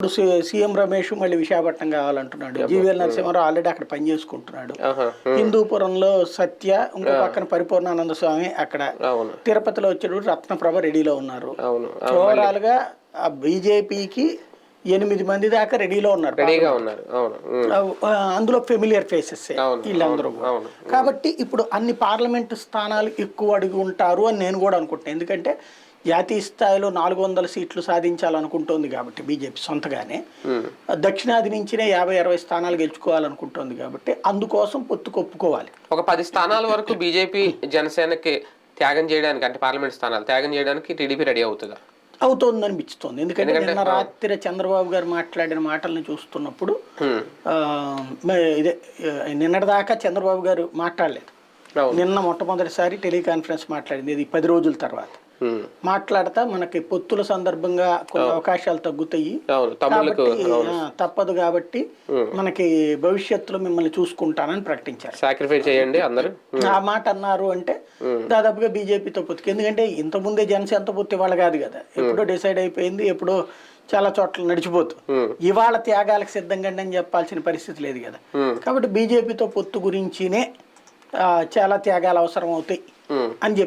ఇప్పుడు సీఎం రమేష్ మళ్ళీ విశాఖపట్నం కావాలంటున్నాడు. జీవీఎల్ నరసింహారావు ఆల్రెడీ అక్కడ పనిచేసుకుంటున్నాడు. హిందూపురంలో సత్య, ఇంకో పక్కన పరిపూర్ణానంద స్వామి అక్కడ. తిరుపతిలో వచ్చేటప్పుడు రత్నప్రభ రెడీలో ఉన్నారు. ఓవరాల్ గా బీజేపీకి 8 మంది దాకా రెడీలో ఉన్నారు. అందులో ఫెమిలియర్ ఫేసెస్ వీళ్ళందరూ. కాబట్టి ఇప్పుడు అన్ని పార్లమెంటు స్థానాలు ఎక్కువ అడిగి ఉంటారు అని నేను కూడా అనుకుంటున్నాను. ఎందుకంటే జాతీయ స్థాయిలో 400 సీట్లు సాధించాలనుకుంటోంది కాబట్టి బీజేపీ సొంతగానే, దక్షిణాది నుంచినే 50-60 స్థానాలు గెలుచుకోవాలనుకుంటోంది కాబట్టి అందుకోసం పొత్తు కొప్పుకోవాలి. ఒక 10 స్థానాల వరకు బీజేపీ జనసేనకి త్యాగం చేయడానికి, అంటే పార్లమెంట్ స్థానాలు త్యాగం చేయడానికి టీడీపీ రెడీ అవుతుందా? అవుతుంది అనిపిస్తుంది. ఎందుకంటే నిన్న రాత్రి చంద్రబాబు గారు మాట్లాడిన మాటల్ని చూస్తున్నప్పుడు ఇదే నిన్నటిదాకా చంద్రబాబు గారు మాట్లాడలేదు. నిన్న మొట్టమొదటిసారి టెలికాన్ఫరెన్స్ మాట్లాడింది, ఇది 10 రోజుల తర్వాత. మాట్లాడతా మనకి పొత్తుల సందర్భంగా కొన్ని అవకాశాలు తగ్గుతాయి కాబట్టి తప్పదు కాబట్టి మనకి భవిష్యత్తులో మిమ్మల్ని చూసుకుంటానని ప్రకటించారు. సాక్రిఫైస్ చేయండి అందరూ ఆ మాట అన్నారు అంటే దాదాపుగా బీజేపీతో పొత్తుకి. ఎందుకంటే ఇంతకుముందే జనసేనతో పొత్తు ఇవాళ కాదు కదా, ఎప్పుడో డిసైడ్ అయిపోయింది, ఎప్పుడో చాలా చోట్ల నడిచిపోతూ ఇవాళ త్యాగాలకు సిద్ధంగా అని చెప్పాల్సిన పరిస్థితి లేదు కదా. కాబట్టి బీజేపీతో పొత్తు గురించినే చాలా త్యాగాలు అవసరం అవుతాయి అని చెప్పి